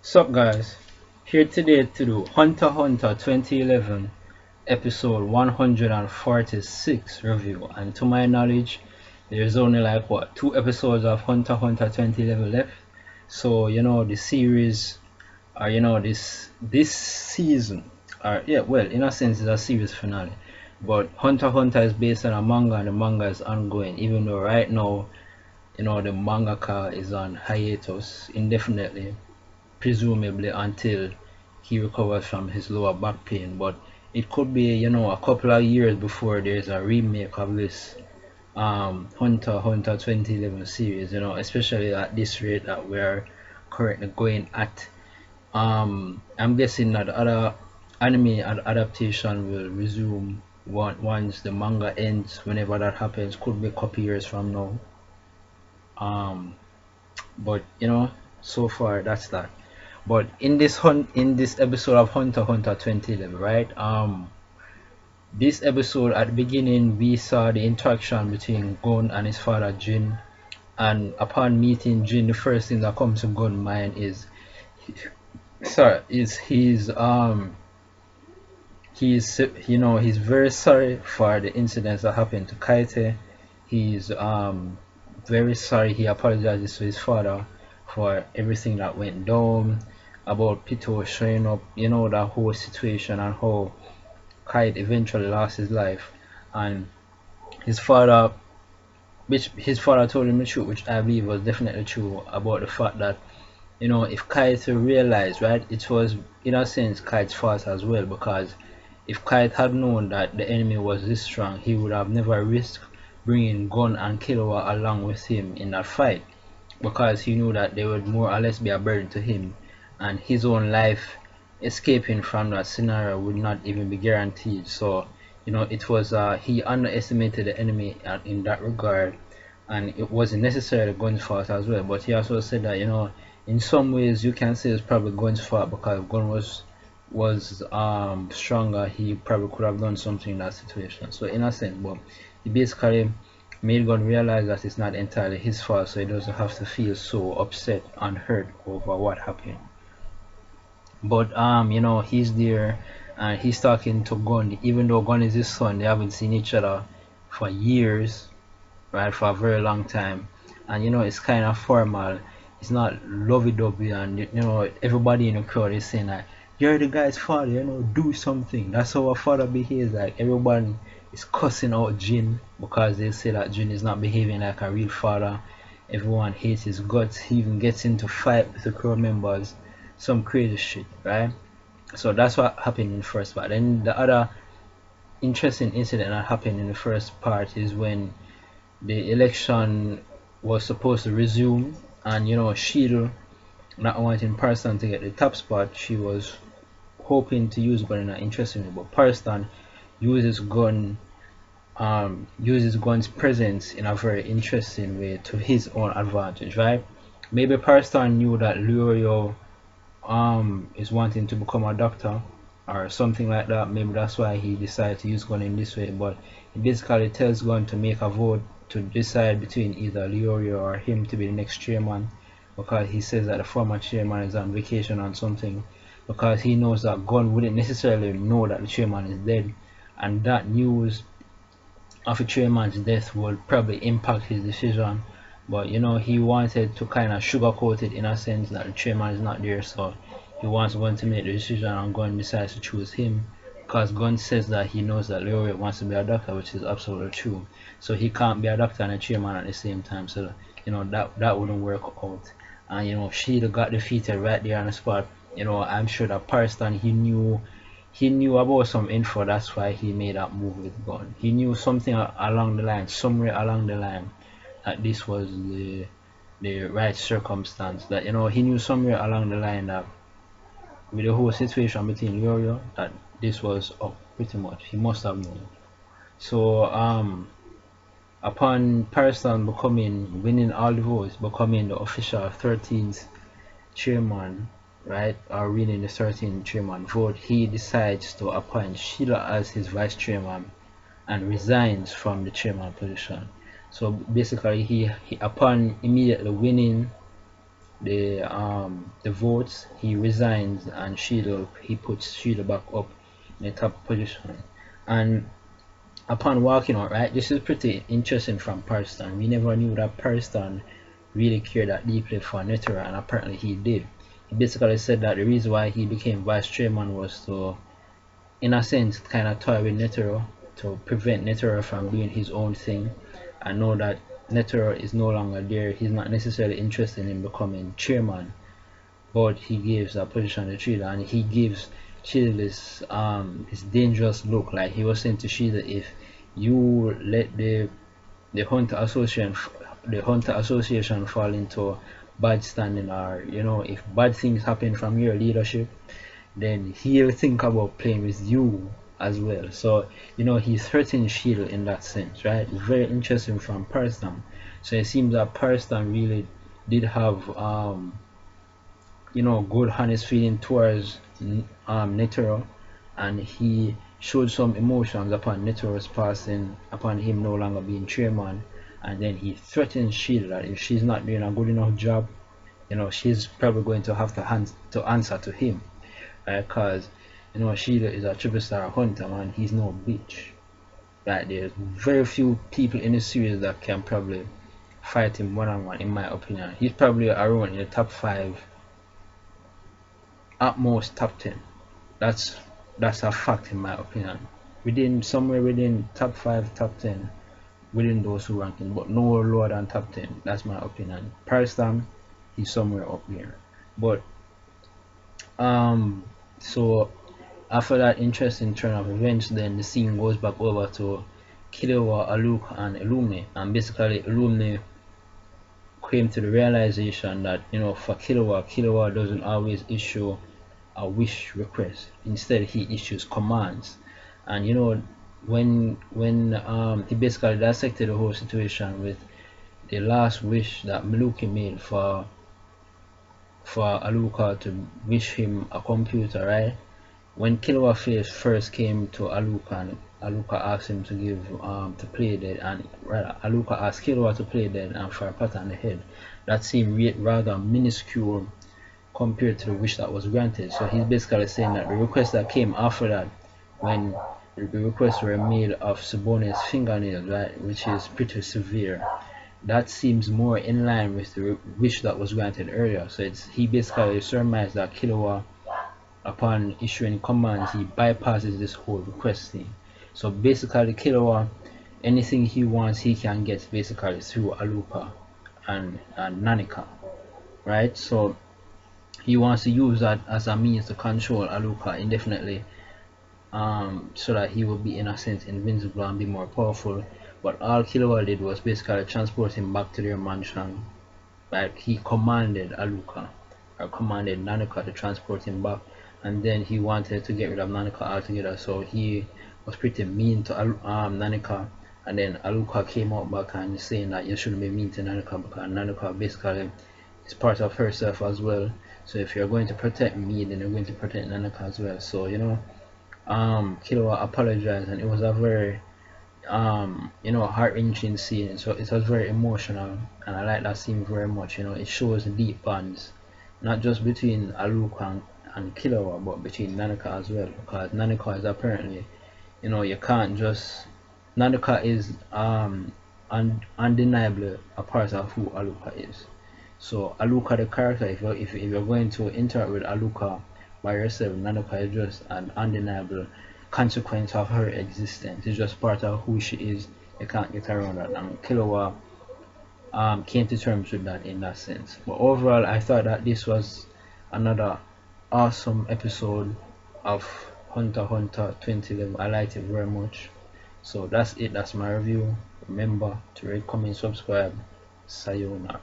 Sup guys, here today to do Hunter x Hunter 2011 episode 146 review, and to my knowledge there's only like what, 2 episodes of Hunter x Hunter 2011 left. So the series, or this season, or yeah, well, in a sense it's a series finale, but Hunter x Hunter is based on a manga and the manga is ongoing, even though right now the mangaka is on hiatus indefinitely, presumably until he recovers from his lower back pain. But it could be, a couple of years before there's a remake of this Hunter 2011 series, especially at this rate that we're currently going at. I'm guessing that other anime adaptation will resume once the manga ends, whenever that happens. Could be a couple years from now. Um, but so far that's that. But in this episode of Hunter x Hunter 2011, right? This episode, at the beginning we saw the interaction between Gon and his father Jin, and upon meeting Jin, the first thing that comes to Gon's mind is he's very sorry for the incidents that happened to Kaite. He's very sorry. He apologizes to his father for everything that went down, about Pito showing up, that whole situation, and how Kite eventually lost his life. And his father, which his father told him the truth, which I believe was definitely true, about the fact that if Kite realized, right, it was in a sense Kite's fault as well, because if Kite had known that the enemy was this strong, he would have never risked bringing Gon and Killua along with him in that fight, because he knew that they would more or less be a burden to him, and his own life escaping from that scenario would not even be guaranteed. So it was he underestimated the enemy in that regard, and it wasn't necessarily Gun's fault as well. But he also said that in some ways you can say it's probably Gun's fault, because Gun was stronger. He probably could have done something in that situation, so in a sense. But he basically made Gun realize that it's not entirely his fault, so he doesn't have to feel so upset and hurt over what happened. But he's there and he's talking to Gun, even though Gun is his son. They haven't seen each other for years, right, for a very long time. And it's kind of formal. It's not lovey-dovey, and everybody in the crowd is saying that you're the guy's father, do something. That's how a father behaves. Like, everyone is cussing out Jin because they say that Jin is not behaving like a real father. Everyone hates his guts. He even gets into fight with the crew members, some crazy shit, right? So that's what happened in the first part. Then the other interesting incident that happened in the first part is when the election was supposed to resume, and Shield, not wanting Parston to get the top spot, she was hoping to use Gun in an interesting way, but Parston uses Gun's presence in a very interesting way to his own advantage, right? Maybe Parston knew that Lurio is wanting to become a doctor or something like that. Maybe that's why he decided to use Gun in this way. But he basically tells Gun to make a vote to decide between either Leorio or him to be the next chairman, because he says that the former chairman is on vacation on something, because he knows that Gun wouldn't necessarily know that the chairman is dead, and that news of the chairman's death would probably impact his decision. But he wanted to kind of sugarcoat it in a sense that the chairman is not there, so he wants Gun to make the decision, and Gun decides to choose him because Gun says that he knows that Leroy wants to be a doctor, which is absolutely true. So he can't be a doctor and a chairman at the same time, so that wouldn't work out. And Sheila got defeated right there on the spot. I'm sure that Parston, he knew about some info. That's why he made that move with Gun. He knew something along the line, somewhere along the line, that this was the right circumstance. That he knew somewhere along the line that with the whole situation between Leorio, that this was up pretty much. He must have known. So upon Parston winning all the votes, becoming the official 13th chairman, right, or winning the 13th chairman vote, he decides to appoint Sheila as his vice chairman and resigns from the chairman position. So basically, he upon immediately winning the votes, he resigns, and he puts Shield back up in the top position. And upon walking out, right, this is pretty interesting from Parston. We never knew that Parston really cared that deeply for Netero, and apparently he did. He basically said that the reason why he became vice chairman was to, in a sense, kind of toy with Netero, to prevent Netero from doing his own thing, and know that Netero is no longer there. He's not necessarily interested in becoming chairman, but he gives a position to Cheetah, and he gives Cheetah this dangerous look. Like he was saying to Cheetah, if you let the Hunter Association fall into bad standing, or if bad things happen from your leadership, then he'll think about playing with you as well. So he's hurting Shield in that sense, right? Very interesting from Parstam. So it seems that Parstam really did have good honest feeling towards Netero, and he showed some emotions upon Netero's passing, upon him no longer being chairman, and then he threatened Shield that if she's not doing a good enough job, she's probably going to have to answer to him, because Shield is a triple star hunter, man. He's no bitch. Right? There's very few people in the series that can probably fight him one on one, in my opinion. He's probably around in the top 5, at most top 10. That's a fact in my opinion. Somewhere within top 5, top 10, within those who ranking, but no lower than top 10. That's my opinion. Parstam, he's somewhere up there. But so after that interesting turn of events, then the scene goes back over to Killua, Alluka, and Illumine, and basically Illumine came to the realization that for Killua doesn't always issue a wish request. Instead, he issues commands. And when he basically dissected the whole situation with the last wish that Maluki made for Alluka to wish him a computer, right? When Killua first came to Alluka, and Alluka asked him to give to play dead, and rather Alluka asked Killua to play dead and for a pat on the head. That seemed rather minuscule compared to the wish that was granted. So he's basically saying that the request that came after that, when the requests were made of Sabonis' fingernails, right, which is pretty severe, that seems more in line with the wish that was granted earlier. So he basically surmised that Killua, upon issuing commands, he bypasses this whole request thing. So basically Killua, anything he wants he can get basically through Alluka and Nanika, right? So he wants to use that as a means to control Alluka indefinitely, so that he will be in a sense invincible and be more powerful. But all Killua did was basically transport him back to their mansion. Like he commanded Alluka, or commanded Nanika to transport him back, and then he wanted to get rid of Nanika altogether. So he was pretty mean to Nanika, and then Alluka came out back and saying that you shouldn't be mean to Nanika, because Nanika basically is part of herself as well. So if you're going to protect me, then you're going to protect Nanika as well. So Killua apologized, and it was a very heart-wrenching scene. So it was very emotional, and I like that scene very much. It shows the deep bonds, not just between Alluka and Killua, but between Nanika as well, because Nanika is apparently, you can't just, Nanika is undeniably a part of who Alluka is. So Alluka the character, if you're going to interact with Alluka by yourself, Nanika is just an undeniable consequence of her existence. It's just part of who she is. You can't get around that, and Killua came to terms with that in that sense. But overall, I thought that this was another awesome episode of Hunter x Hunter 2011. I liked it very much. So that's it. That's my review. Remember to rate, comment, subscribe. Sayonara.